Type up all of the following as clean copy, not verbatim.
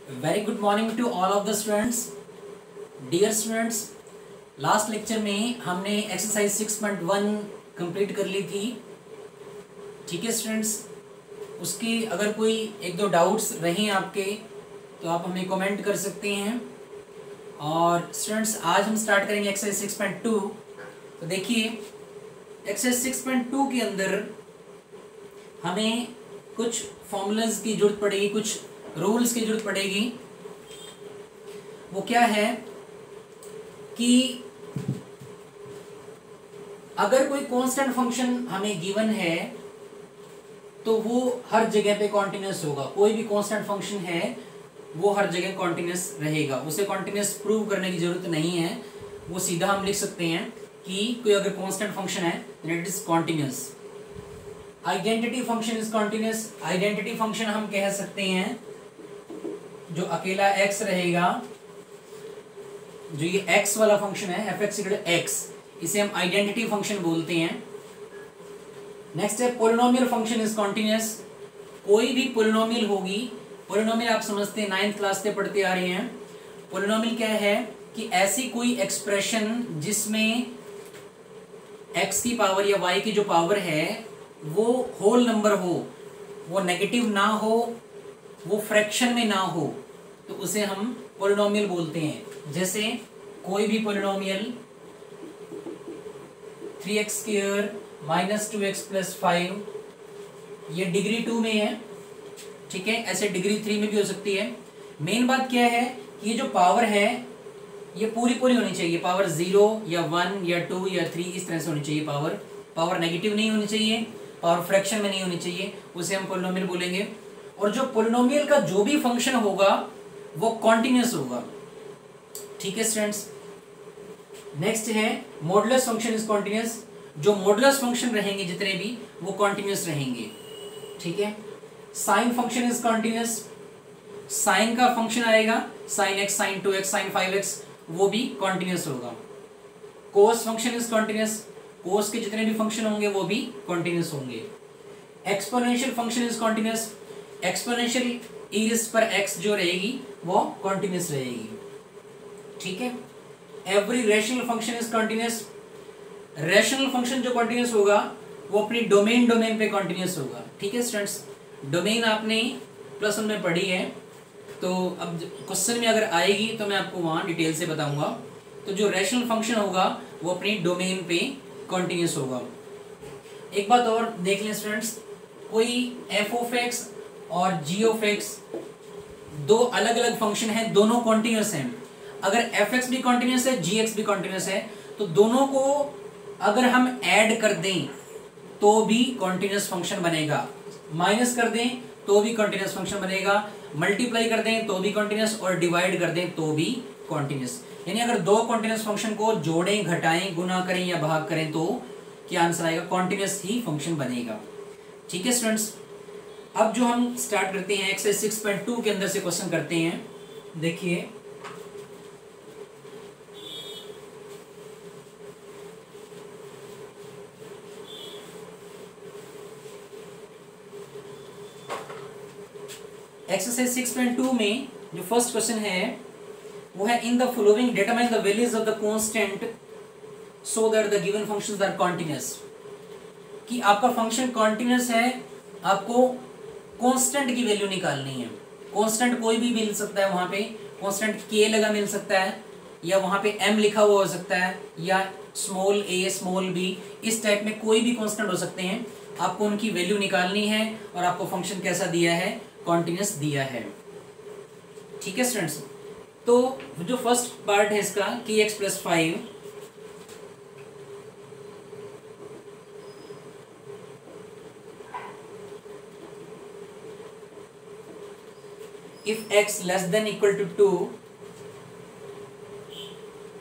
Very good morning to all of the students. Dear students, last lecture में हमने exercise 6.1 complete कर ली थी। ठीक है स्टूडेंट्स, उसकी अगर कोई एक दो डाउट्स रहें आपके तो आप हमें कमेंट कर सकते हैं। और स्टूडेंट्स, आज हम स्टार्ट करेंगे एक्सरसाइज 6.2। तो देखिए, एक्सरसाइज 6.2 के अंदर हमें कुछ फॉर्मूलाज की जरूरत पड़ेगी, कुछ रूल्स की जरूरत पड़ेगी। वो क्या है कि अगर कोई कांस्टेंट फंक्शन हमें गिवन है तो वो हर जगह पे कॉन्टिन्यूस होगा। कोई भी कांस्टेंट फंक्शन है वो हर जगह कॉन्टिन्यूस रहेगा, उसे कॉन्टिन्यूस प्रूव करने की जरूरत नहीं है। वो सीधा हम लिख सकते हैं कि कोई अगर कांस्टेंट फंक्शन है then it is continuous. Identity function is continuous. Identity function हम कह सकते हैं जो अकेला x रहेगा, जो ये x वाला फंक्शन है f(x) x, इसे हम आइडेंटिटी फंक्शन बोलते हैं। नेक्स्ट है पोलिनोमियल फंक्शन इज कॉन्टिन्यूस। कोई भी पोलिनोमियल होगी, पोलिनोमियल आप समझते हैं, 9th क्लास से पढ़ते आ रहे हैं। पोलिनोमियल क्या है कि ऐसी कोई एक्सप्रेशन जिसमें x की पावर या y की जो पावर है वो होल नंबर हो, वो नेगेटिव ना हो, वो फ्रैक्शन में ना हो, तो उसे हम पोलिनोमियल बोलते हैं। जैसे कोई भी पोलिनोमियल 3x² - 2x + 5, ये डिग्री 2 में है, ठीक है। ऐसे डिग्री 3 में भी हो सकती है। मेन बात क्या है कि ये जो पावर है ये पूरी पूरी होनी चाहिए। पावर 0 या 1 या 2 या 3 इस तरह से होनी चाहिए। पावर नेगेटिव नहीं होनी चाहिए, पावर फ्रैक्शन में नहीं होनी चाहिए, उसे हम पोलिनोमियल बोलेंगे। और जो पोलिनोमियल का जो भी फंक्शन होगा वो कॉन्टिन्यूस होगा, ठीक है स्टूडेंट्स। नेक्स्ट है मॉडुलस फंक्शन इज कॉन्टिन्यूस। जो मॉडुलस फंक्शन रहेंगे जितने भी वो कॉन्टिन्यूस रहेंगे, ठीक है। Sine function is continuous. Sine का फंक्शन आएगा sin x, sin 2x, sin 5x, वो भी कॉन्टिन्यूस होगा। कोस फंक्शन इज कॉन्टिन्यूस। कोस के जितने भी फंक्शन होंगे वो भी कॉन्टिन्यूस होंगे। Exponential function is continuous. Exponential e⁻x जो रहेगी वो कॉन्टिन्यूस रहेगी, ठीक है। Every rational function is continuous. Rational function जो कॉन्टिन्यूस होगा वो अपनी डोमेन पे कॉन्टिन्यूस होगा, ठीक है स्टूडेंट्स। डोमेन आपने +1 में पढ़ी है, तो अब क्वेश्चन में अगर आएगी तो मैं आपको वहां डिटेल से बताऊंगा। तो जो रेशनल फंक्शन होगा वो अपनी डोमेन पे कॉन्टिन्यूस होगा। एक बात और देख लें स्टूडेंट्स, कोई f(x) और g(x) दो अलग अलग फंक्शन हैं, दोनों कॉन्टिन्यूस हैं। अगर f(x) भी कॉन्टिन्यूस है, g(x) भी कॉन्टिन्यूस है, तो दोनों को अगर हम ऐड कर दें तो भी कॉन्टिन्यूस फंक्शन बनेगा, माइनस कर दें तो भी कॉन्टिन्यूस फंक्शन बनेगा, मल्टीप्लाई कर दें तो भी कॉन्टिन्यूस, और डिवाइड कर दें तो भी कॉन्टिन्यूस। यानी अगर दो कॉन्टिन्यूस फंक्शन को जोड़ें, घटाएं, गुना करें या भाग करें तो क्या आंसर आएगा? कॉन्टिन्यूस ही फंक्शन बनेगा, ठीक है स्टूडेंट्स। अब जो हम स्टार्ट करते हैं एक्सरसाइज 6.2 के अंदर से क्वेश्चन करते हैं। देखिए, एक्सरसाइज 6.2 में जो फर्स्ट क्वेश्चन है वो है in the following determine the values of the constant so that the given functions are continuous. कि आपका फंक्शन कॉन्टिन्यूस है, आपको कांस्टेंट की वैल्यू निकालनी है। कांस्टेंट कोई भी मिल सकता है, वहां पे कांस्टेंट k लगा मिल सकता है, या वहां पे m लिखा हुआ हो सकता है, या स्मॉल a स्मॉल b, इस टाइप में कोई भी कांस्टेंट हो सकते हैं। आपको उनकी वैल्यू निकालनी है और आपको फंक्शन कैसा दिया है? कॉन्टिन्यूस दिया है, ठीक है स्टूडेंट्स। तो जो फर्स्ट पार्ट है इसका kx + 5, if x less than equal to 2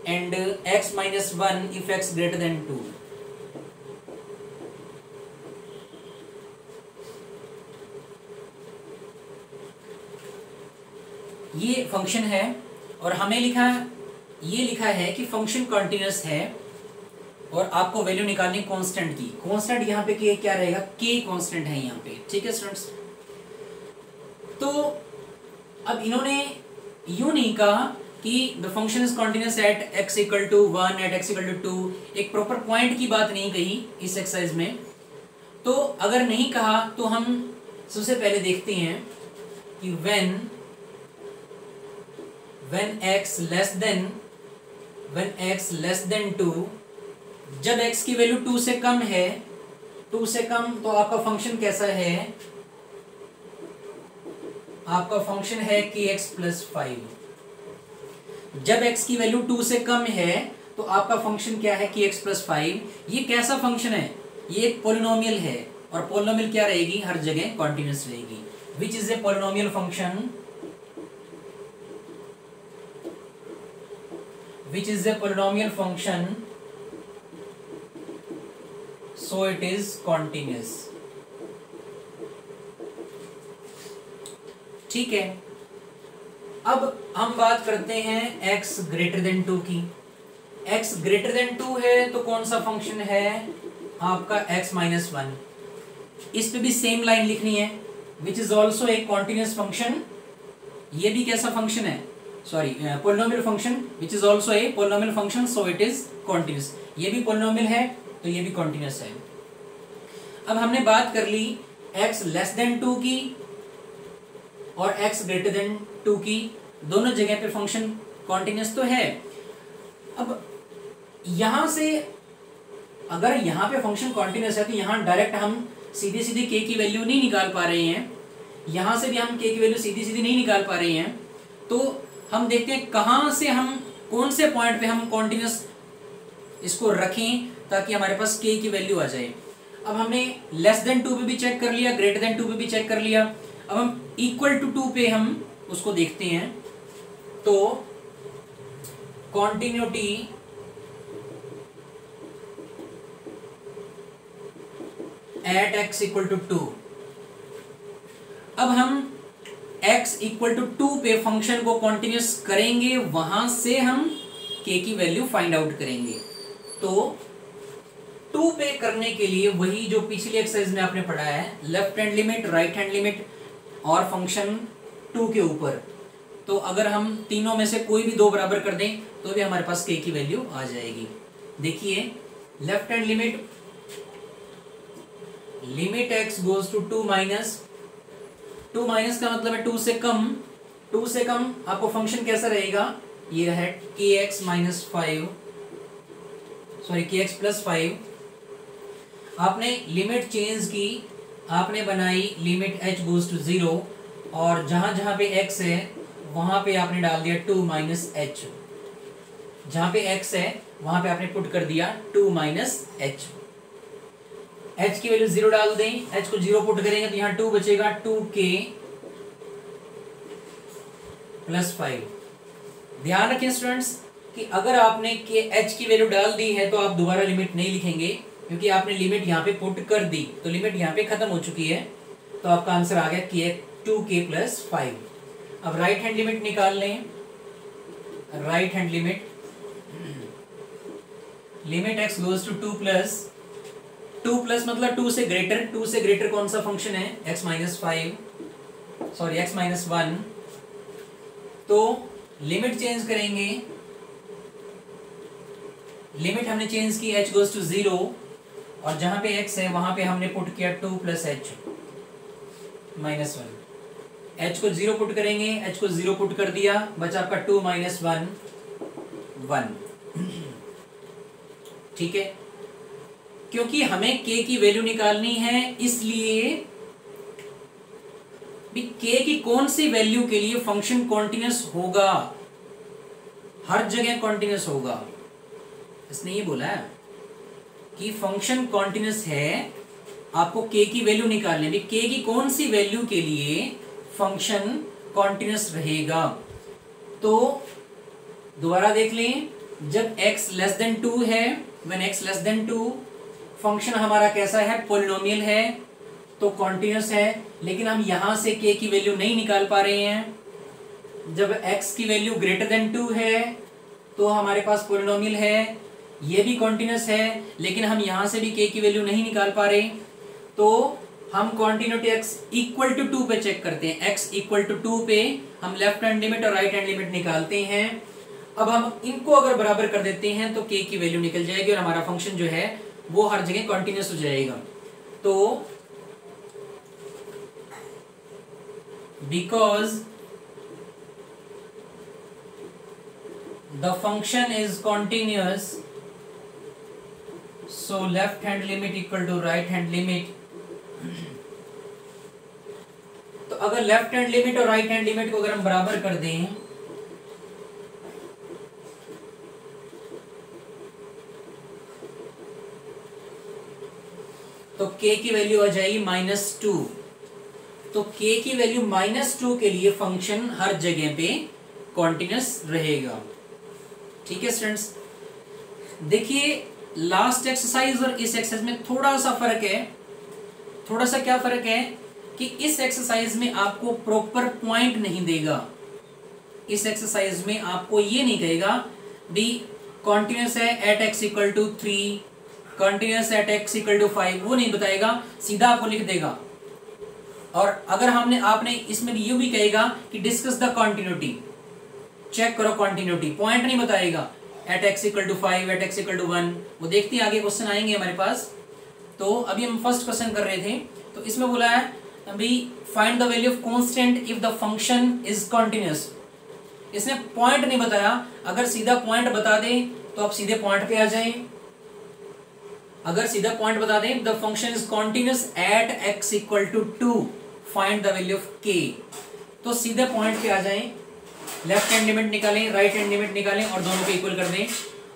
and x - 1 if x greater than 2। ये फंक्शन है और हमें ये लिखा है कि फंक्शन कॉन्टिन्यूस है और आपको वैल्यू निकालनी कांस्टेंट की। कांस्टेंट यहाँ पे क्या रहेगा? k कांस्टेंट है यहाँ पे, ठीक है स्टूडेंट्स। तो अब इन्होंने यूं नहीं कहा कि the function is continuous at x equal to 1 at x equal to 2, एक प्रॉपर पॉइंट की बात नहीं कही इस एक्सरसाइज में। तो अगर नहीं कहा तो हम सबसे पहले देखते हैं कि when x less than 2, जब x की वैल्यू 2 से कम है, 2 से कम, तो आपका फंक्शन कैसा है? आपका फंक्शन है kx प्लस 5। जब x की वैल्यू 2 से कम है तो आपका फंक्शन क्या है? kx plus 5। ये कैसा फंक्शन है? ये एक पोलिनोमियल है, और पोलिनोमियल क्या रहेगी? हर जगह कॉन्टिन्यूस रहेगी। Which is a polynomial function? which is a polynomial function, so it is continuous। ठीक है, अब हम बात करते हैं x ग्रेटर देन 2 की। x ग्रेटर देन 2 है तो कौन सा फंक्शन है? आपका x माइनस 1। इस पे भी सेम लाइन लिखनी है, which is also a continuous function. ये भी कैसा फंक्शन है? Sorry, polynomial function, which is also a polynomial function, so it is continuous. ये भी पोलिनोमियल है तो ये भी कॉन्टिन्यूस है। अब हमने बात कर ली x लेस देन 2 की और x ग्रेटर देन 2 की, दोनों जगह पे फंक्शन कॉन्टिन्यूस तो है। अब यहां से अगर यहां पे फंक्शन कॉन्टिन्यूस है तो यहां डायरेक्ट हम सीधे सीधे k की वैल्यू नहीं निकाल पा रहे हैं, यहां से भी हम k की वैल्यू सीधी सीधी नहीं निकाल पा रहे हैं। तो हम देखते हैं कहां से हम, कौन से पॉइंट पे हम कॉन्टिन्यूस इसको रखें ताकि हमारे पास k की वैल्यू आ जाए। अब हमने लेस देन 2 पे भी चेक कर लिया, ग्रेटर देन 2 पे भी चेक कर लिया। अब हम इक्वल टू 2 पे हम उसको देखते हैं। तो continuity at x equal to 2। अब हम x इक्वल टू 2 पे फंक्शन को कॉन्टिन्यूस करेंगे, वहां से हम k की वैल्यू फाइंड आउट करेंगे। तो 2 पे करने के लिए वही जो पिछली एक्सरसाइज में आपने पढ़ा है, left hand limit, right hand limit और फंक्शन 2 के ऊपर। तो अगर हम तीनों में से कोई भी 2 बराबर कर दें तो भी हमारे पास k की वैल्यू आ जाएगी। देखिए, left hand limit, limit x goes to 2 minus, 2 minus का मतलब है 2 से कम। 2 से कम आपको फंक्शन कैसा रहेगा? ये है kx minus 5, sorry kx plus 5। आपने लिमिट चेंज की, आपने बनाई लिमिट h गोज टू 0, और जहां जहां पे x है वहां पे आपने डाल दिया 2 माइनस h। जहां पे x है वहां पे आपने पुट कर दिया 2 माइनस h। h की वैल्यू 0 डाल दें, h को 0 पुट करेंगे तो यहाँ 2 बचेगा, 2k प्लस 5। ध्यान रखें स्टूडेंट्स कि अगर आपने h की वैल्यू डाल दी है तो आप दोबारा लिमिट नहीं लिखेंगे, क्योंकि आपने लिमिट यहाँ पे पुट कर दी तो लिमिट यहाँ पे खत्म हो चुकी है। तो आपका आंसर आ गया 2k प्लस 5। अब राइट हैंड लिमिट निकाल लें। Right hand limit, limit x goes to 2 plus, 2 plus मतलब 2 से ग्रेटर, 2 से ग्रेटर कौन सा फंक्शन है? x minus 5, sorry x minus 1। तो लिमिट चेंज करेंगे, लिमिट हमने चेंज की, h गोज टू 0, और जहां पे x है वहां पे हमने पुट किया 2 प्लस h माइनस 1। h को 0 पुट करेंगे, h को 0 पुट कर दिया, बचा आपका 2 माइनस 1 1। ठीक है, क्योंकि हमें k की वैल्यू निकालनी है, इसलिए भी k की कौन सी वैल्यू के लिए फंक्शन कॉन्टिन्यूस होगा? हर जगह कॉन्टिन्यूस होगा। इसने ये बोला है कि फंक्शन कॉन्टिन्यूस है, आपको k की वैल्यू निकालनी है। k की कौन सी वैल्यू के लिए फंक्शन कॉन्टिन्यूस रहेगा? तो दोबारा देख लें, जब x लेस देन 2 है, when x less than 2, function हमारा कैसा है? पॉलिनोमियल है, तो कॉन्टिन्यूस है। लेकिन हम यहां से k की वैल्यू नहीं निकाल पा रहे हैं। जब x की वैल्यू ग्रेटर देन 2 है तो हमारे पास पॉलिनोमियल है, ये भी कॉन्टिन्यूस है, लेकिन हम यहां से भी k की वैल्यू नहीं निकाल पा रहे। तो हम कॉन्टिन्यूटी x इक्वल टू 2 पे चेक करते हैं। x इक्वल टू 2 पे हम लेफ्ट हैंड लिमिट और राइट हैंड लिमिट निकालते हैं। अब हम इनको अगर बराबर कर देते हैं तो k की वैल्यू निकल जाएगी और हमारा फंक्शन जो है वो हर जगह कॉन्टिन्यूस हो जाएगा। तो because the function is continuous so left hand limit equal to right hand limit. तो अगर लेफ्ट हैंड लिमिट और राइट हैंड लिमिट को अगर हम बराबर कर दें तो k की वैल्यू आ जाएगी -2। तो k की वैल्यू -2 के लिए फंक्शन हर जगह पे कॉन्टिन्यूस रहेगा। ठीक है स्टूडेंट्स, देखिए लास्ट एक्सरसाइज और इस एक्सरसाइज में थोड़ा सा फर्क है। थोड़ा सा क्या फर्क है कि इस एक्सरसाइज में आपको प्रॉपर पॉइंट नहीं देगा। इस एक्सरसाइज में आपको ये नहीं कहेगा भी कॉन्टिन्यूस है at x equal to 3, continuous at x equal to 5, वो नहीं बताएगा, सीधा आपको लिख देगा। और अगर आपने इसमें ये भी कहेगा कि डिस्कस द कॉन्टिन्यूटी, चेक करो कॉन्टिन्यूटी, पॉइंट नहीं बताएगा at x equal to 5, at x equal to 1। वो देखते हैं आगे क्वेश्चन आएंगे हमारे पास। तो अभी हम फर्स्ट क्वेश्चन कर रहे थे, तो इसमें बोला है अभी find the value of constant if the function is continuous. इसने पॉइंट नहीं बताया, अगर सीधा पॉइंट बता दे तो आप सीधे पॉइंट पे आ जाएं। अगर सीधा पॉइंट बता दें the function is continuous at x equal to 2, find the value of k, तो सीधे पॉइंट पे आ जाएं, लेफ्ट हैंड लिमिट निकालें, राइट हैंड लिमिट निकालें और दोनों को इक्वल कर दें।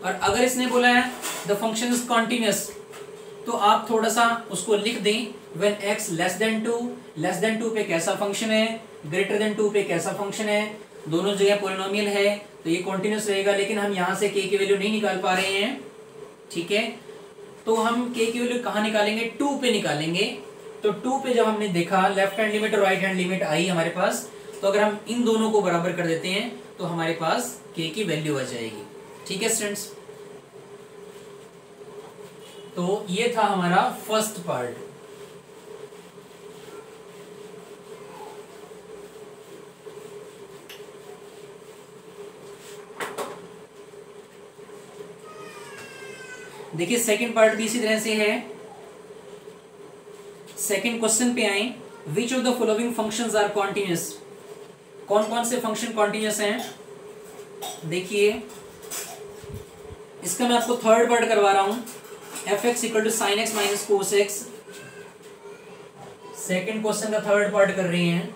और अगर इसने बोला है द फंक्शन इज कॉन्टिन्यूस, तो आप थोड़ा सा उसको लिख दें व्हेन x लेस देन 2 पे कैसा फंक्शन है, ग्रेटर देन 2 पे कैसा फंक्शन है, दोनों जगह पॉलिनोमियल है तो ये कॉन्टिन्यूस रहेगा। लेकिन हम यहाँ से k की वैल्यू नहीं निकाल पा रहे हैं, ठीक है, तो हम k की वैल्यू कहाँ निकालेंगे, 2 पे निकालेंगे। तो 2 पे जब हमने देखा लेफ्ट हैंड लिमिट और राइट हैंड लिमिट आई हमारे पास, तो अगर हम इन दोनों को बराबर कर देते हैं तो हमारे पास k की वैल्यू आ जाएगी। ठीक है स्टूडेंट्स, तो ये था हमारा फर्स्ट पार्ट। देखिए सेकंड पार्ट भी इसी तरह से है। सेकंड क्वेश्चन पे आए, which of the following functions are continuous. कौन कौन से फंक्शन कॉन्टिन्यूस हैं, देखिए इसका मैं आपको थर्ड पार्ट करवा रहा हूं, f(x) equal to sin x minus cos x। Second question का थर्ड पार्ट कर रही हैं,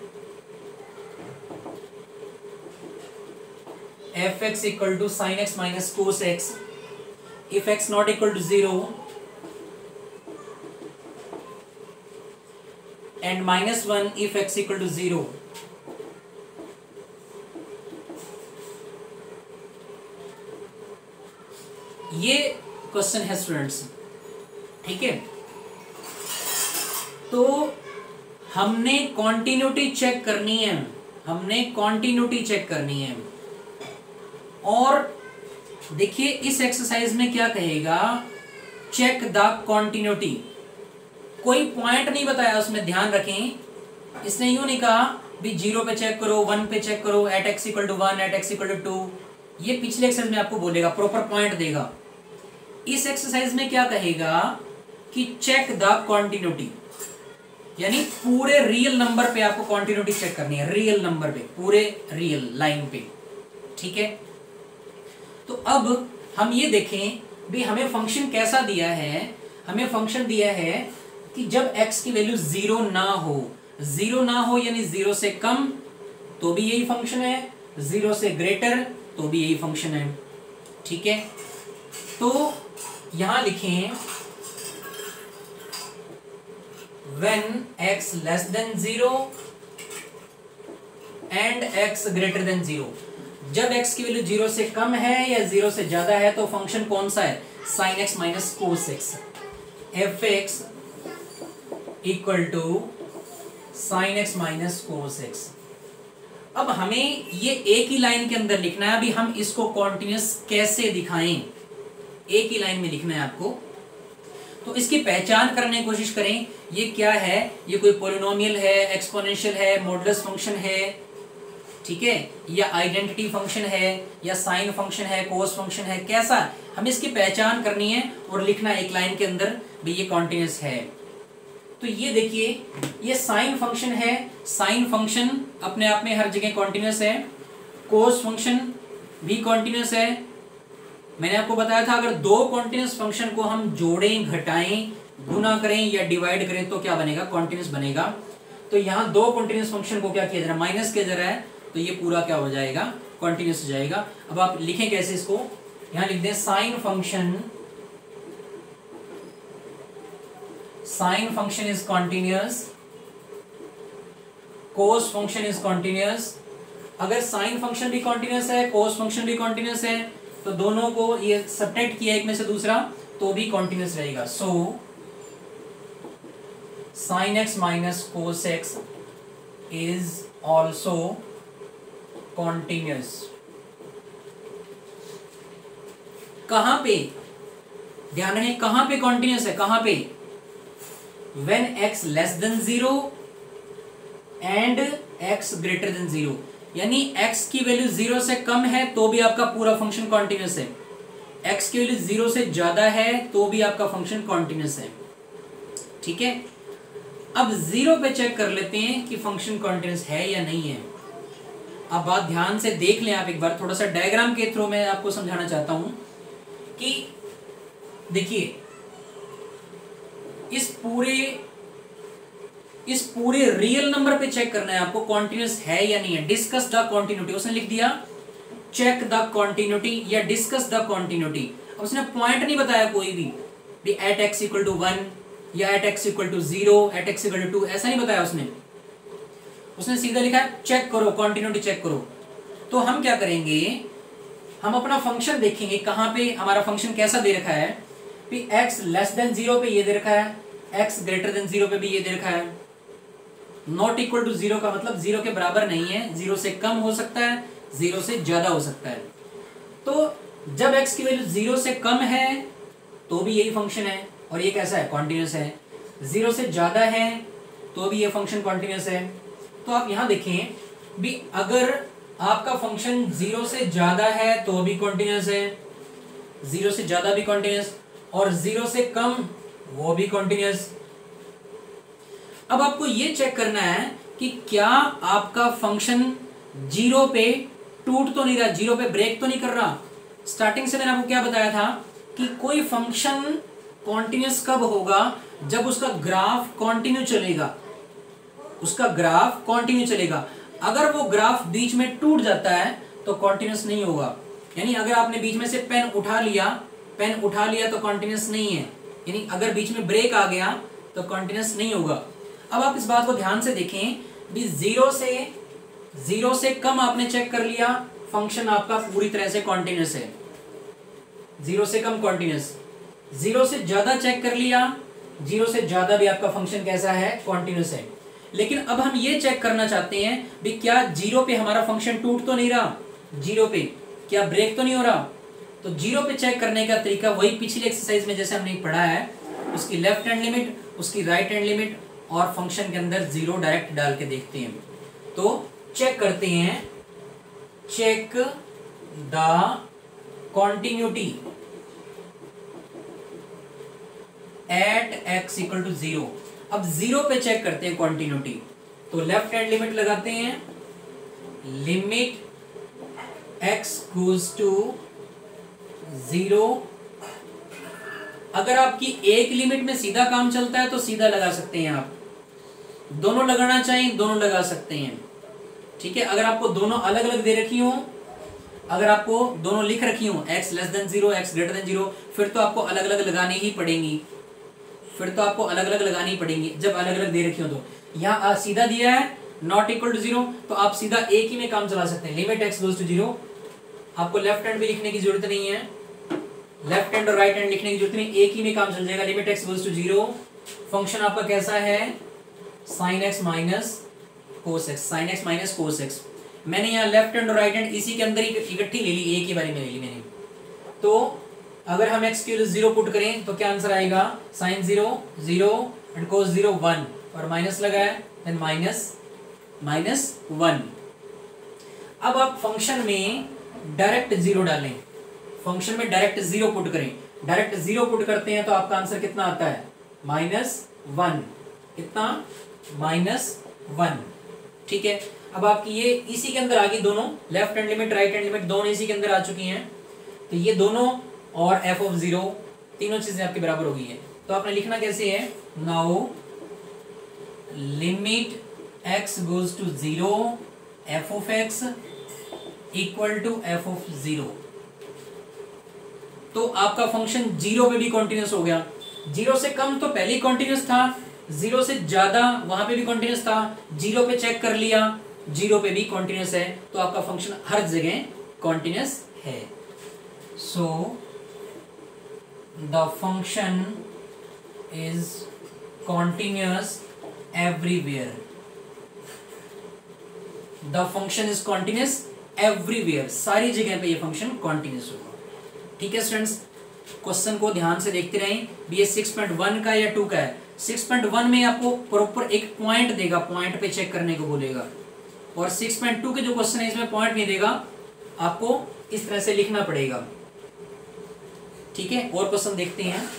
f(x) equal to sin x minus cos x if x not equal to 0 and -1 if x equal to 0। ये question है students, ठीक है। तो हमने कॉन्टिन्यूटी चेक करनी है, हमने कॉन्टिन्यूटी चेक करनी है। और देखिए इस एक्सरसाइज में क्या कहेगा, चेक द कॉन्टिन्यूटी, कोई पॉइंट नहीं बताया उसमें, ध्यान रखें। इसने यूं नहीं कहा भी 0 पे चेक करो, 1 पे चेक करो, at x equal to 1, at x equal to 2। ये पिछले एक्सरसाइज में आपको बोलेगा, प्रॉपर पॉइंट देगा। इस एक्सरसाइज में क्या कहेगा कि चेक द कॉन्टिन्यूटी, यानी पूरे रियल नंबर पे आपको कॉन्टिन्यूटी चेक करनी है, रियल नंबर पे, पूरे रियल लाइन पे, ठीक है। तो अब हम ये देखें भी हमें फंक्शन कैसा दिया है। हमें फंक्शन दिया है कि जब x की वैल्यू 0 ना हो यानी 0 से कम तो भी यही फंक्शन है, 0 से ग्रेटर तो भी यही फंक्शन है, ठीक है। तो यहां लिखें when x less than 0 and x greater than 0। जब x की वैल्यू 0 से कम है या 0 से ज्यादा है तो फंक्शन कौन सा है, sin x minus cos x। f(x) equal to sin x minus cos x। अब हमें ये एक ही लाइन के अंदर लिखना है। अभी हम इसको कॉन्टिन्यूस कैसे दिखाएं, एक ही लाइन में लिखना है आपको। तो इसकी पहचान करने की कोशिश करें, ये क्या है, ये कोई पोलिनोमियल है, एक्सपोनेंशियल है, मॉडुलस फंक्शन है, ठीक है, या आइडेंटिटी फंक्शन है, या साइन फंक्शन है, कोस फंक्शन है, कैसा, हमें इसकी पहचान करनी है और लिखना एक लाइन के अंदर भी ये कॉन्टिन्यूस है। तो ये देखिए, ये साइन फंक्शन है, साइन फंक्शन अपने आप में हर जगह कॉन्टिन्यूस है, कोस फंक्शन भी कॉन्टिन्यूस है। मैंने आपको बताया था अगर दो कॉन्टिन्यूस फंक्शन को हम जोड़ें, घटाएं, गुना करें या डिवाइड करें तो क्या बनेगा, कॉन्टिन्यूस बनेगा। तो यहाँ दो कॉन्टिन्यूस फंक्शन को क्या किया जा रहा है, माइनस किया जा रहा है, तो ये पूरा क्या हो जाएगा, कॉन्टिन्यूस हो जाएगा। अब आप लिखें कैसे इसको, यहां लिख दें sign function is continuous, cos function is continuous. अगर साइन फंक्शन भी कॉन्टिन्यूस है, कोस फंक्शन भी कॉन्टिन्यूस है, तो दोनों को ये सब्ट्रैक्ट किया एक में से दूसरा तो भी कॉन्टिन्यूस रहेगा। So sine x minus cos x is also continuous. कहां पे, ध्यान रहे कहां पे कॉन्टिन्यूस है, कहां पे, when x less then 0 and x greater than 0, यानी x की वैल्यू 0 से कम है तो भी आपका पूरा फंक्शन कॉन्टिन्यूस है, x की वैल्यू 0 से ज्यादा है तो भी आपका फंक्शन कॉन्टिन्यूस है, ठीक है। अब 0 पे चेक कर लेते हैं कि फंक्शन कॉन्टिन्यूस है या नहीं है। अब बात ध्यान से देख लें आप एक बार, थोड़ा सा डायग्राम के थ्रू मैं आपको समझाना चाहता हूं कि देखिए इस पूरे रियल नंबर पे चेक करना है आपको कॉन्टिन्यूस है या नहीं है। डिस्कस द कॉन्टिन्यूटी, उसने लिख दिया चेक द कॉन्टिन्यूटी या डिस्कस द कॉन्टिन्यूटी। अब उसने पॉइंट नहीं बताया कोई भी एट एक्स इक्वल टू 1 या at x equal to 0, at x equal to 2, ऐसा नहीं बताया उसने सीधा लिखा है चेक करो, कॉन्टिन्यूटी चेक करो। तो हम क्या करेंगे, हम अपना फंक्शन देखेंगे कहां पे हमारा फंक्शन कैसा दे रखा है, एक्स लेस देन 0 पे ये दे रखा है, एक्स ग्रेटर देन 0 पे भी ये दे रखा है। नॉट इक्वल टू 0 का मतलब 0 के बराबर नहीं है, 0 से कम हो सकता है, 0 से ज्यादा हो सकता है। तो जब x की वैल्यू 0 से कम है तो भी यही फंक्शन है और ये कैसा है, कॉन्टिन्यूस है। 0 से ज्यादा है तो भी ये फंक्शन कॉन्टिन्यूस है। तो आप यहां देखें भी, अगर आपका फंक्शन 0 से ज्यादा है तो भी कॉन्टिन्यूस है, 0 से ज्यादा भी कॉन्टिन्यूस, और 0 से कम वो भी कॉन्टिन्यूस। अब आपको ये चेक करना है कि क्या आपका फंक्शन 0 पे टूट तो नहीं रहा, 0 पे ब्रेक तो नहीं कर रहा। स्टार्टिंग से मैंने आपको क्या बताया था कि कोई फंक्शन कॉन्टिन्यूस कब होगा, जब उसका ग्राफ कॉन्टिन्यू चलेगा, उसका ग्राफ कॉन्टिन्यू चलेगा। अगर वो ग्राफ बीच में टूट जाता है तो कॉन्टिन्यूस नहीं होगा। यानी अगर आपने बीच में से पेन उठा लिया तो कॉन्टिन्यूस नहीं है, यानी अगर बीच में ब्रेक आ गया तो कॉन्टिन्यूस नहीं होगा। अब आप इस बात को ध्यान से देखें भी, 0 से कम आपने चेक कर लिया, फंक्शन आपका पूरी तरह से कॉन्टिन्यूस है, 0 से कम कॉन्टिन्यूस। 0 से ज्यादा चेक कर लिया, 0 से ज्यादा भी आपका फंक्शन कैसा है, कॉन्टिन्यूस है। लेकिन अब हम ये चेक करना चाहते हैं भी क्या 0 पे हमारा फंक्शन टूट तो नहीं रहा, 0 पे क्या ब्रेक तो नहीं हो रहा। तो 0 पे चेक करने का तरीका वही पिछली एक्सरसाइज में जैसे हमने पढ़ा है, उसकी लेफ्ट हैंड लिमिट, उसकी राइट हैंड लिमिट और फंक्शन के अंदर 0 डायरेक्ट डाल के देखते हैं। तो चेक करते हैं, check the continuity at x equal to 0। अब 0 पे चेक करते हैं कॉन्टिन्यूटी, तो लेफ्ट हैंड लिमिट लगाते हैं, लिमिट एक्स गोज टू 0। अगर आपकी एक लिमिट में सीधा काम चलता है तो सीधा लगा सकते हैं आप, दोनों लगाना चाहें दोनों लगा सकते हैं, ठीक है। अगर आपको दोनों अलग अलग दे रखी हो, अगर आपको दोनों लिख रखी हो x less than 0, x greater than 0, फिर तो आपको अलग अलग लगानी ही पड़ेंगी, जब अलग अलग दे रखी हो। तो यहाँ सीधा दिया है नॉट इक्वल टू 0, तो आप सीधा एक ही में काम चला सकते हैं, लिमिट x गोज टू 0। आपको लेफ्ट हैंड भी लिखने की जरूरत नहीं है, लेफ्ट हैंड और राइट हैंड लिखने की जरूरत नहीं, एक ही में काम चल जाएगा। Limit x goes to 0, function आपका कैसा है, sin x minus cos x। मैंने यहाँ लेफ्ट हैंड और राइट हैंड इसी के अंदर ही इकट्ठी ले ली, एक ही बारे में ले ली मैंने। तो अगर हम x की वैल्यू 0 पुट करें तो क्या आंसर आएगा, साइन 0 0 एंड कोस 0 1 और माइनस लगा है, देन माइनस 1। अब आप फंक्शन में डायरेक्ट 0 डालें, फंक्शन में डायरेक्ट 0 पुट करें, डायरेक्ट 0 पुट करते हैं तो आपका आंसर कितना आता है, -1। कितना, -1। ठीक है, अब आपकी ये इसी के अंदर आ गई, दोनों left hand limit right hand limit दोनों इसी के अंदर आ चुकी हैं। तो ये दोनों और f(0) तीनों चीजें आपके बराबर हो गई है। तो आपने लिखना कैसे है, now limit x goes to 0 f(x) equal to f(0). तो आपका फंक्शन 0 पे भी कॉन्टिन्यूस हो गया, 0 से कम तो पहले ही कॉन्टिन्यूस था, 0 से ज्यादा वहां पे भी कॉन्टिन्यूस था, 0 पे चेक कर लिया 0 पे भी कॉन्टिन्यूस है, तो आपका फंक्शन हर जगह कॉन्टिन्यूस है। So the function is continuous everywhere, the function is continuous everywhere, सारी जगह पे ये फंक्शन कॉन्टिन्यूस होगा। ठीक है स्टूडेंट्स, क्वेश्चन को ध्यान से देखते रहें, भी ये 6.1 का या 2 का है। 6.1 में आपको प्रॉपर एक पॉइंट देगा, पॉइंट पे चेक करने को बोलेगा, और 6.2 के जो क्वेश्चन है इसमें पॉइंट नहीं देगा, आपको इस तरह से लिखना पड़ेगा। ठीक है, और क्वेश्चन देखते हैं।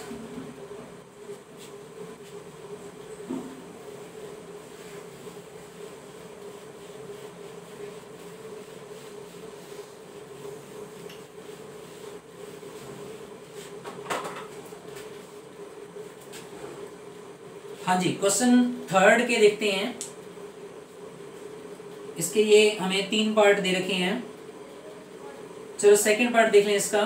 हाँ जी, क्वेश्चन 3 के देखते हैं। इसके ये हमें 3 पार्ट दे रखे हैं। चलो सेकंड पार्ट देख लें इसका।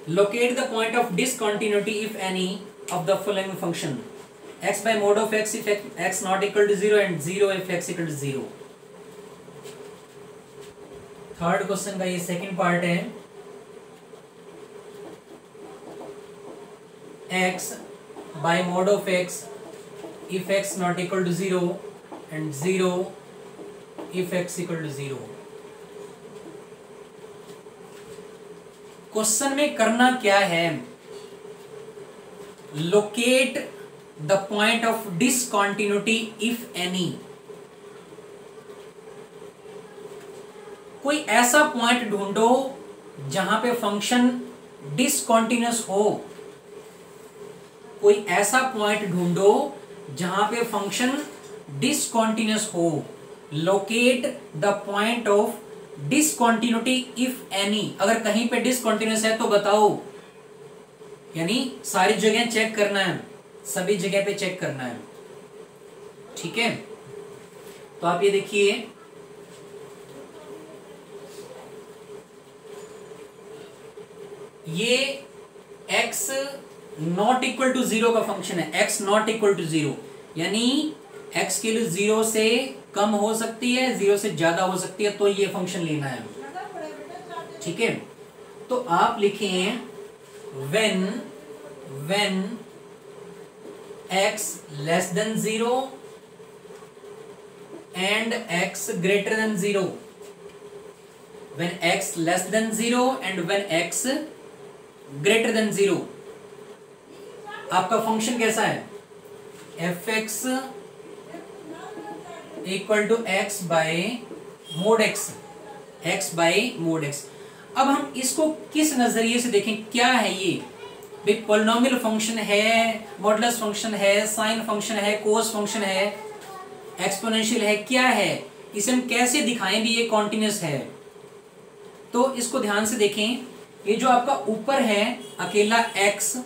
Locate the point of discontinuity if any of the following function, x by mod of x if x not equal to 0 and 0 if x equal to 0। Third question का ये second part है। x by mod of x if x not equal to 0 and 0 if x equal to 0। Question में करना क्या है, locate the point of discontinuity if any. कोई ऐसा point ढूंढो जहां पे फंक्शन डिसकंटिन्यूअस हो, कोई ऐसा पॉइंट ढूंढो जहां पे फंक्शन डिसकंटिन्यूअस हो। Locate the point of discontinuity if any, अगर कहीं पे डिसकंटिन्यूअस है तो बताओ, यानी सारी जगह चेक करना है, सभी जगह पे चेक करना है। ठीक है, तो आप ये देखिए, ये x नॉट इक्वल टू 0 का फंक्शन है, x नॉट इक्वल टू 0, यानी x के लिए 0 से कम हो सकती है, 0 से ज्यादा हो सकती है, तो ये फंक्शन लेना है। ठीक है, तो आप लिखें when x less than 0 and x greater than 0, when x less than 0 and when x greater than 0, आपका फंक्शन कैसा है, f(x) equal to x by mod x, x by mod x। अब हम इसको किस नजरिए से देखें, क्या है ये, भाई पॉलिनोमियल फंक्शन है, मॉडुलस फंक्शन है, साइन फंक्शन है, कोस फंक्शन है, एक्सपोनेंशियल है, क्या है, इसे हम कैसे दिखाएं भी ये कॉन्टिन्यूस है। तो इसको ध्यान से देखें, ये जो आपका ऊपर है अकेला x,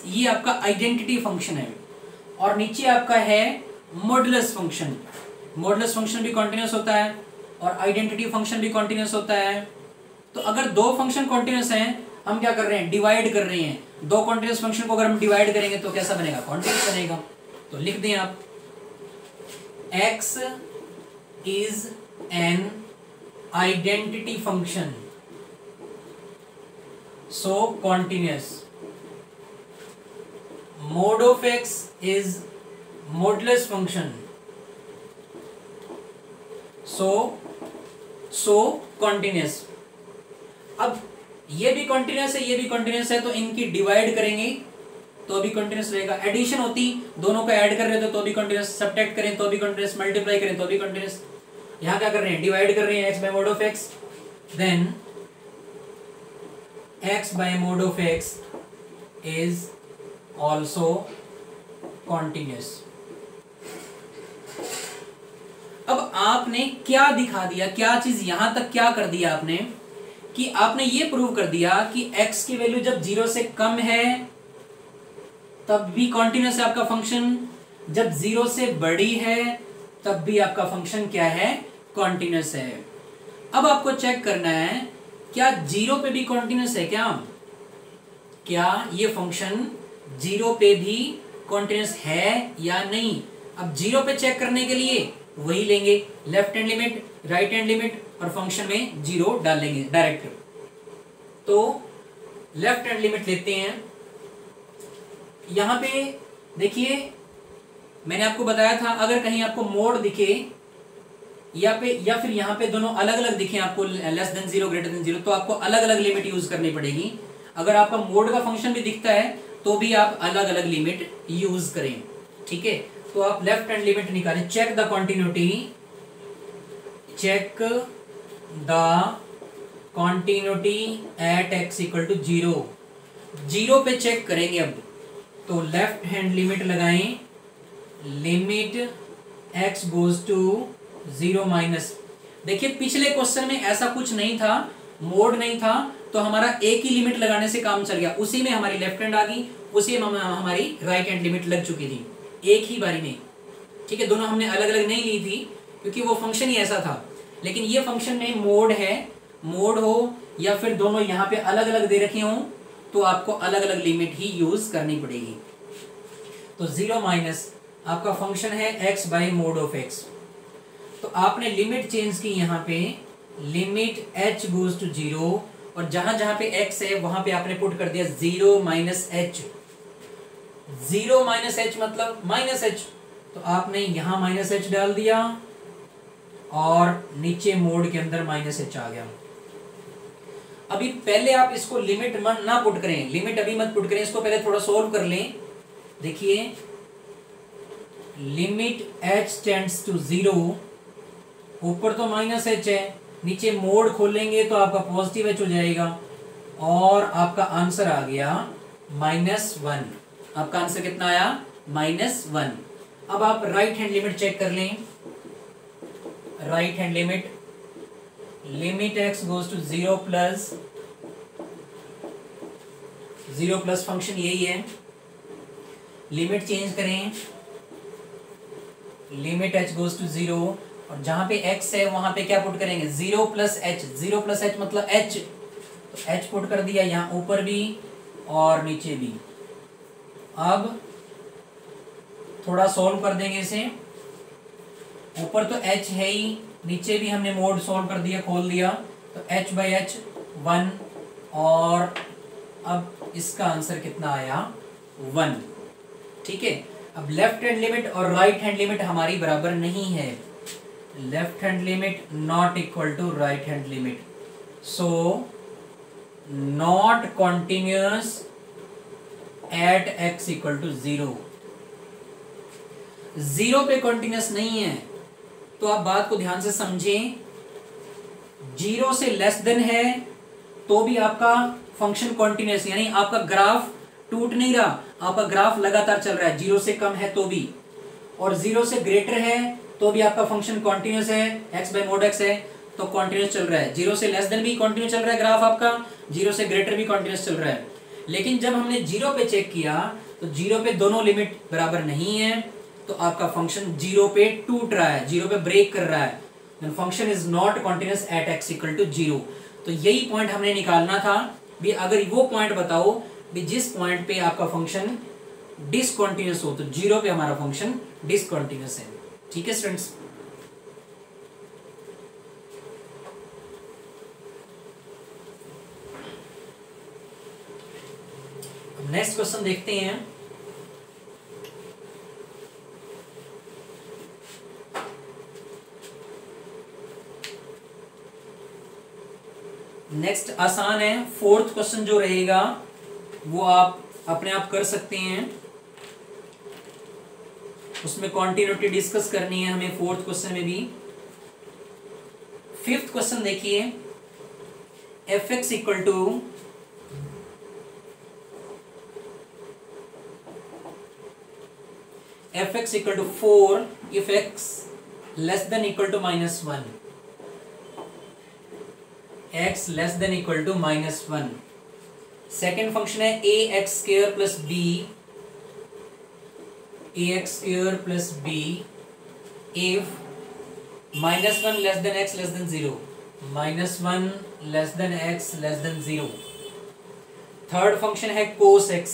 ये आपका आइडेंटिटी फंक्शन है, और नीचे आपका है मॉडुलस फंक्शन। मॉडुलस फंक्शन भी कॉन्टिन्यूस होता है और आइडेंटिटी फंक्शन भी कॉन्टिन्यूस होता है। तो अगर दो फंक्शन कॉन्टिन्यूस हैं, हम क्या कर रहे हैं, डिवाइड कर रहे हैं। दो कॉन्टिन्यूस फंक्शन को अगर हम डिवाइड करेंगे तो कैसा बनेगा, कॉन्टिन्यूस बनेगा। तो लिख दें आप, x is an identity function, so continuous. mod of x is modulus function, so continuous। अब ये भी कंटिन्यूअस है, ये भी कंटिन्यूअस है, तो इनकी डिवाइड करेंगे तो भी कंटिन्यूअस रहेगा। एडिशन होती, दोनों को ऐड कर रहे हो तो भी कंटिन्यूअस, सब्ट्रैक्ट करें तो भी कंटिन्यूअस, मल्टीप्लाई करें तो भी कंटिन्यूअस। यहां क्या कर रहे हैं, डिवाइड कर रहे हैं x by mod of x, then x by mod of x is also continuous. अब आपने क्या दिखा दिया, क्या चीज यहां तक क्या कर दिया आपने, कि आपने ये प्रूव कर दिया कि x की वैल्यू जब 0 से कम है तब भी कॉन्टिन्यूअस है आपका फंक्शन, जब 0 से बड़ी है तब भी आपका फंक्शन क्या है, कॉन्टिन्यूअस है। अब आपको चेक करना है क्या 0 पे भी कॉन्टिन्यूअस है, क्या ये फंक्शन 0 पे भी कॉन्टिन्यूअस है या नहीं। अब 0 पे चेक करने के लिए वही लेंगे, left hand limit, right hand limit, और फंक्शन में 0 डाल लेंगे डायरेक्ट। तो लेफ्ट हैंड लिमिट लेते हैं। यहां पे देखिए मैंने आपको बताया था अगर कहीं आपको मोड दिखे या फिर यहां पे दोनों अलग अलग दिखे आपको, लेस देन 0 ग्रेटर देन 0, तो आपको अलग अलग लिमिट यूज करनी पड़ेगी। अगर आपका मोड का फंक्शन भी दिखता है तो भी आप अलग अलग लिमिट यूज करें, ठीक है। तो आप लेफ्ट हैंड लिमिट निकालें, check the continuity, check the continuity at x equal to 0, 0 पे चेक करेंगे। अब तो लेफ्ट हैंड लिमिट लगाएं, limit x goes to 0 minus. देखिए पिछले क्वेश्चन में ऐसा कुछ नहीं था, मोड नहीं था, तो हमारा एक ही लिमिट लगाने से काम चल गया, उसी में हमारी लेफ्ट हैंड आ गई, उसी में हमारी राइट हैंड लिमिट लग चुकी थी एक ही बारी में, ठीक है। दोनों हमने अलग अलग नहीं ली थी क्योंकि वो फंक्शन ही ऐसा था। लेकिन ये फंक्शन में मोड है, मोड हो या फिर दोनों यहाँ पे अलग अलग दे रखे हों तो आपको अलग अलग लिमिट ही यूज करनी पड़ेगी। तो 0 माइनस आपका फंक्शन है x by mode of x, तो आपने लिमिट चेंज की, यहाँ पे लिमिट h गोज टू 0, और जहां जहां पे x है वहां पे आपने पुट कर दिया 0 माइनस h। 0 माइनस h मतलब माइनस h, तो आपने यहां माइनस h डाल दिया और नीचे मोड के अंदर माइनस h आ गया। अभी पहले आप इसको लिमिट ना पुट करें, लिमिट अभी मत पुट करें, इसको पहले थोड़ा सोल्व कर लें। देखिए लिमिट h टेंड्स टू 0, ऊपर तो माइनस h है, नीचे मोड खोलेंगे तो आपका पॉजिटिव h हो जाएगा और आपका आंसर आ गया -1। आपका आंसर कितना आया, -1। अब आप राइट हैंड लिमिट चेक कर लें, right hand limit, limit x goes to 0 plus function यही है, लिमिट चेंज करें, लिमिट h गोज टू 0, और जहां पे x है वहां पे क्या पुट करेंगे, 0 प्लस h, 0 प्लस h मतलब h, तो h पुट कर दिया यहां ऊपर भी और नीचे भी। अब थोड़ा सॉल्व कर देंगे इसे, ऊपर तो h है ही, नीचे भी हमने मोड सॉल्व कर दिया, खोल दिया, तो h बाई h 1, और अब इसका आंसर कितना आया, 1, ठीक है। अब लेफ्ट हैंड लिमिट और राइट हैंड लिमिट हमारी बराबर नहीं है, left hand limit not equal to right hand limit, so not continuous at x equal to 0, 0 पे कॉन्टिन्यूअस नहीं है। तो आप बात को ध्यान से समझें, 0 से लेस देन है तो भी आपका फंक्शन कॉन्टिन्यूअस, यानी आपका ग्राफ टूट नहीं रहा, आपका ग्राफ लगातार चल रहा है, 0 से कम है तो भी, और 0 से ग्रेटर है तो भी आपका फंक्शन कॉन्टिन्यूअस है, x बाई मोड x है तो कॉन्टिन्यूअस चल रहा है। 0 से लेस देन भी कॉन्टिन्यूअस चल रहा है ग्राफ आपका, 0 से ग्रेटर भी कॉन्टिन्यूअस चल रहा है। लेकिन जब हमने 0 पे चेक किया तो 0 पे दोनों लिमिट बराबर नहीं है, तो आपका फंक्शन 0 पे टूट रहा है, 0 पे ब्रेक कर रहा है, function is not continuous at x equal to 0। तो यही पॉइंट हमने निकालना था भी, अगर वो पॉइंट बताओ भी जिस पॉइंट पे आपका फंक्शन डिसकंटिन्यूअस हो, तो 0 पे हमारा फंक्शन डिसकंटिन्यूअस है, ठीक है स्टूडेंट्स। नेक्स्ट क्वेश्चन देखते हैं। नेक्स्ट आसान है, फोर्थ क्वेश्चन जो रहेगा वो आप अपने आप कर सकते हैं, उसमें कॉन्टिन्यूटी डिस्कस करनी है हमें फोर्थ क्वेश्चन में भी। फिफ्थ क्वेश्चन देखिए, F X equal to four if X less than equal to -1, X less than equal to -1। Second function है A X square plus B, ax square plus b if -1 less than x less than 0, -1 less than x less than 0। Third function है cos x,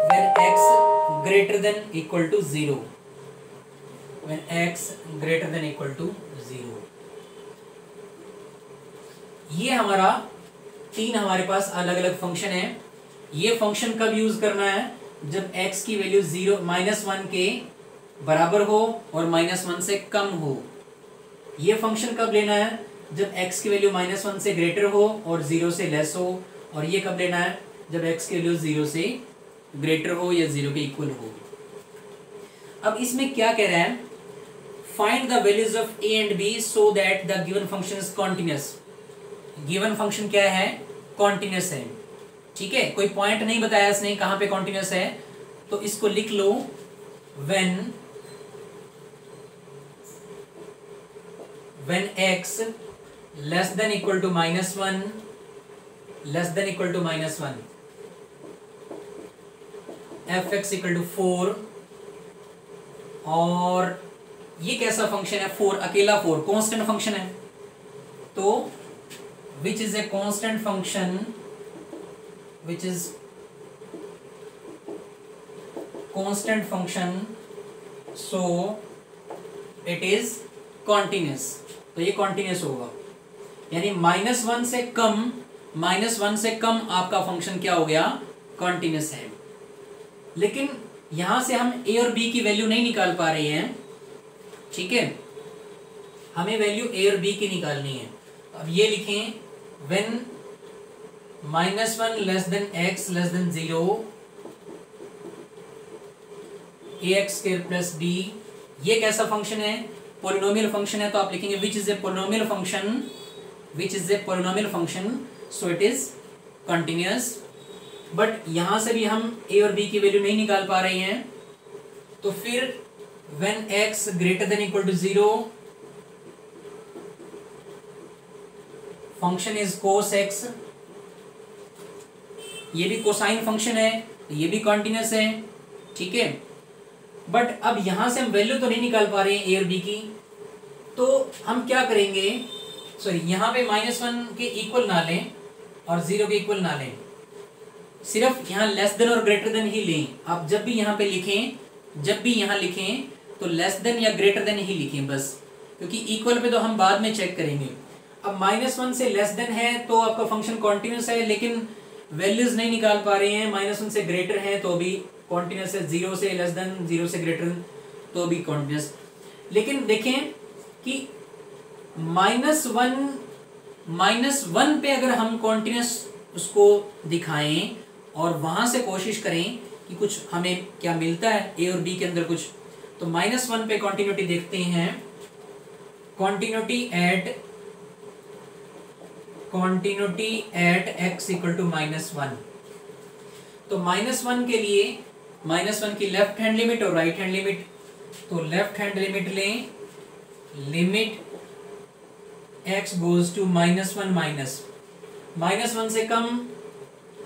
when x greater than equal to 0, when x greater than equal to 0। ये हमारा तीन हमारे पास अलग अलग function है। ये function कब यूज करना है, जब x की वैल्यू -1 के बराबर हो और -1 से कम हो। ये फंक्शन कब लेना है, जब x की वैल्यू -1 से ग्रेटर हो और 0 से लेस हो। और ये कब लेना है, जब x की वैल्यू 0 से ग्रेटर हो या 0 के इक्वल हो। अब इसमें क्या कह रहा है, find the values of a and b so that the given function is continuous. Given function क्या है, कॉन्टिन्यूअस है। ठीक है, कोई पॉइंट नहीं बताया इसने कहां पे कॉन्टिन्यूअस है, तो इसको लिख लो, when x less than equal to -1, less than equal to -1, fx equal to 4। और ये कैसा फंक्शन है, 4 अकेला 4 कांस्टेंट फंक्शन है, तो which is a constant function, which is constant function, so it is continuous। तो ये continuous होगा, यानी -1 से कम आपका फंक्शन क्या हो गया, continuous है। लेकिन यहां से हम a और b की वैल्यू नहीं निकाल पा रहे हैं। ठीक है, हमें वैल्यू a और b की निकालनी है। अब ये लिखें, when -1 less than x less than 0, ax square plus b। ये कैसा फंक्शन है, पोलिनोमियल फंक्शन है, तो आप लिखेंगे which is a polynomial function, so it is continuous. But यहां से भी हम a और b की वैल्यू नहीं निकाल पा रहे हैं, तो फिर when x greater than equal to 0, function is cos x। ये भी कोसाइन फंक्शन है, तो ये भी कॉन्टिन्यूअस है। ठीक है, बट अब यहां से हम वैल्यू तो नहीं निकाल पा रहे हैं ए और बी की, तो हम क्या करेंगे, सॉरी यहाँ पे -1 के इक्वल ना लें और 0 के इक्वल ना लें, सिर्फ यहाँ लेस देन और ग्रेटर देन ही लें। आप जब भी यहाँ लिखें तो लेस देन या ग्रेटर देन ही लिखें बस, क्योंकि इक्वल पे तो हम बाद में चेक करेंगे। अब -1 से लेस देन है तो आपका फंक्शन कॉन्टिन्यूअस है, लेकिन वैल्यूज नहीं निकाल पा रहे हैं। -1 से ग्रेटर है तो भी कॉन्टिन्यूअस है, 0 से लेस देन, 0 से ग्रेटर तो भी कॉन्टिन्यूअस। लेकिन देखें कि -1 पे अगर हम कॉन्टिन्यूअस उसको दिखाएं और वहां से कोशिश करें कि कुछ हमें क्या मिलता है ए और बी के अंदर कुछ, तो -1 पे कॉन्टिन्यूटी देखते हैं, continuity at x equal to -1। तो -1 के लिए -1 की लेफ्ट हैंड लिमिट और राइट हैंड लिमिट, तो लेफ्ट हैंड लिमिट लें, लिमिट x गोज टू -1 से कम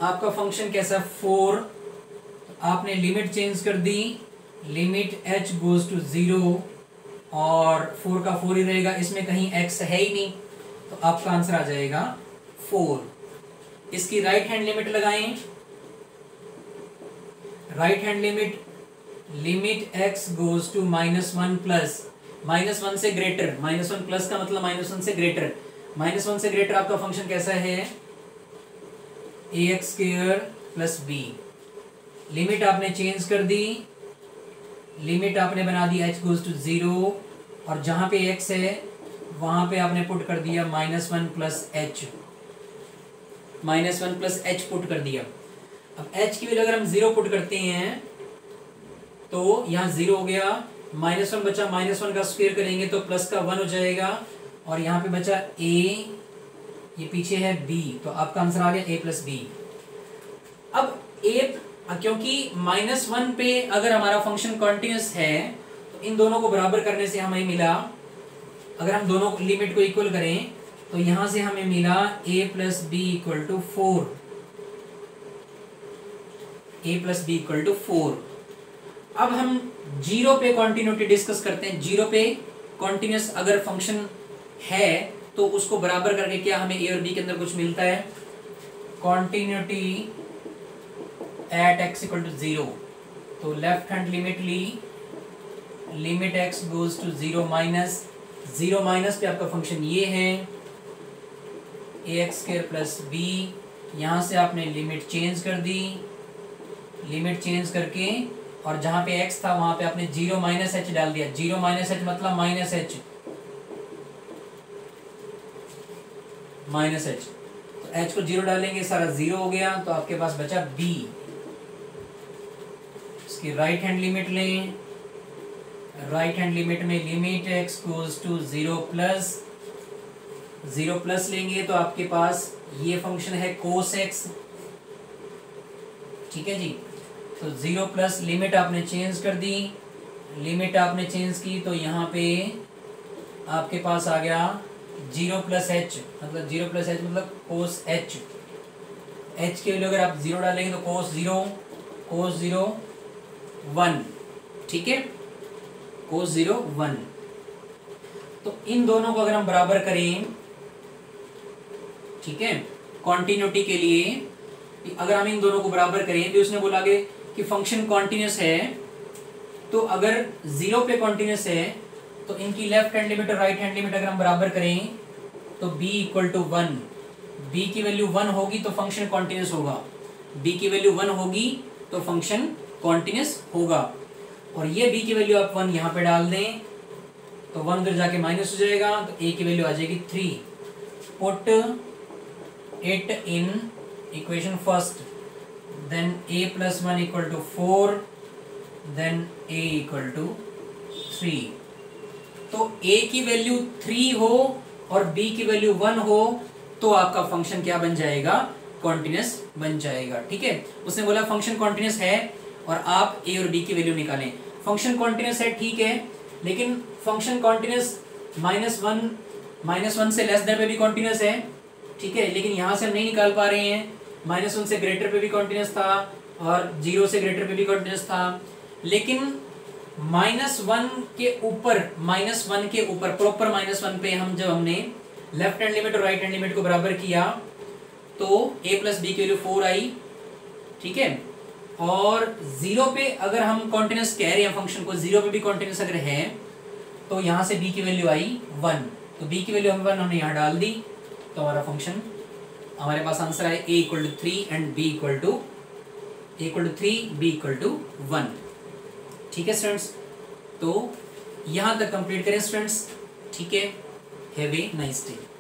आपका फंक्शन कैसा, 4। आपने लिमिट चेंज कर दी, लिमिट h गोज टू 0 और 4 का 4 ही रहेगा, इसमें कहीं x है ही नहीं, तो आपका आंसर आ जाएगा 4। इसकी राइट हैंड लिमिट लगाएं, right hand limit x goes to -1 plus -1 से ग्रेटर, -1 प्लस का मतलब -1 से ग्रेटर, -1 से ग्रेटर आपका फंक्शन कैसा है, ax square plus b। Limit आपने चेंज कर दी, लिमिट आपने बना दी h गोज टू 0 और जहां पे x है वहां पे आपने पुट कर दिया -1 plus H, -1 plus H put कर दिया। अब एच की वैल्यू अगर हम 0 पुट करते हैं तो यहाँ 0 हो गया, -1 बचा, -1 का स्क्वायर करेंगे तो प्लस का 1 हो जाएगा, और यहाँ पे बचा a, ये पीछे है b, तो आपका आंसर आ गया a प्लस बी। अब a, क्योंकि -1 पे अगर हमारा फंक्शन कॉन्टिन्यूस है तो इन दोनों को बराबर करने से हमें मिला, अगर हम दोनों लिमिट को इक्वल करें तो यहां से हमें मिला a plus b equal to 4, a plus b equal to 4। अब हम 0 पे कॉन्टिन्यूटी डिस्कस करते हैं। 0 पे कॉन्टिन्यूस अगर फंक्शन है तो उसको बराबर करके क्या हमें a और b के अंदर कुछ मिलता है, continuity at x equal to 0, तो लेफ्ट हैंड लिमिट ली, limit x goes to 0 minus, 0 minus पे आपका फंक्शन ये है ax स्क्वायर प्लस बी, यहाँ से आपने लिमिट चेंज कर दी, लिमिट चेंज करके और जहाँ पे x था वहाँ पे आपने 0 माइनस एच डाल दिया। 0 माइनस एच मतलब माइनस एच, माइनस एच, तो h को 0 डालेंगे सारा 0 हो गया, तो आपके पास बचा b। इसकी राइट हैंड लिमिट लें, राइट हैंड लिमिट में limit x goes to 0 plus, 0 plus लेंगे तो आपके पास ये फंक्शन है कोस x, ठीक है जी। तो 0 प्लस लिमिट आपने चेंज कर दी, लिमिट आपने चेंज की तो यहाँ पे आपके पास आ गया 0 प्लस एच, मतलब 0 प्लस एच मतलब कोस एच, एच के वैल्यू अगर आप 0 डालेंगे तो कोस 0, कोस 0 1, ठीक है, कोस 0 1। तो इन दोनों को अगर हम बराबर करें, ठीक है, कॉन्टिन्यूटी के लिए अगर हम इन दोनों को बराबर करें तो उसने बोला कि फंक्शन कॉन्टिन्यूस है, तो अगर 0 पे कॉन्टिन्यूस है तो इनकी लेफ्ट हैंड लिमिट और राइट हैंड लिमिट अगर हम बराबर करें तो b इक्वल टू 1, b की वैल्यू 1 होगी तो फंक्शन कॉन्टिन्यूस होगा, b की वैल्यू 1 होगी तो फंक्शन कॉन्टिन्यूस होगा। और ये b की वैल्यू आप 1 यहाँ पे डाल दें तो 1 उधर जाके माइनस हो जाएगा, तो a की वैल्यू आ जाएगी 3। Put it in equation first, then a plus 1 equal to 4, then a equal to 3। तो a की वैल्यू 3 हो और b की वैल्यू 1 हो तो आपका फंक्शन क्या बन जाएगा, कॉन्टिन्यूस बन जाएगा, ठीक है। उसने बोला फंक्शन कॉन्टिन्यूस है और आप a और b की वैल्यू निकालें। फंक्शन कॉन्टिन्यूस है, ठीक है, लेकिन फंक्शन कॉन्टिन्यूस -1 से लेस देन पे भी कॉन्टिन्यूस है, ठीक है, लेकिन यहाँ से हम नहीं निकाल पा रहे हैं। -1 से ग्रेटर पे भी कॉन्टिन्यूस था और 0 से ग्रेटर पे भी कॉन्टिन्यूस था, लेकिन -1 के ऊपर, -1 के ऊपर प्रॉपर -1 पे हम जब हमने लेफ्ट हैंड लिमिट और राइट हैंड लिमिट को बराबर किया तो a प्लस बी की वैल्यू 4 आई, ठीक है। और 0 पे अगर हम कॉन्टिन्यूस कह रहे हैं फंक्शन को, 0 पे भी कॉन्टिन्यूस अगर है तो यहाँ से b की वैल्यू आई 1, तो b की वैल्यू 1 हमने यहाँ डाल दी, तो हमारा फंक्शन, हमारे पास आंसर आए a equal to 3 and b equal to 3, b equal to 1, ठीक है स्टूडेंट्स। तो यहाँ तक कंप्लीट करें स्टूडेंट्स, ठीक है। Have a nice day.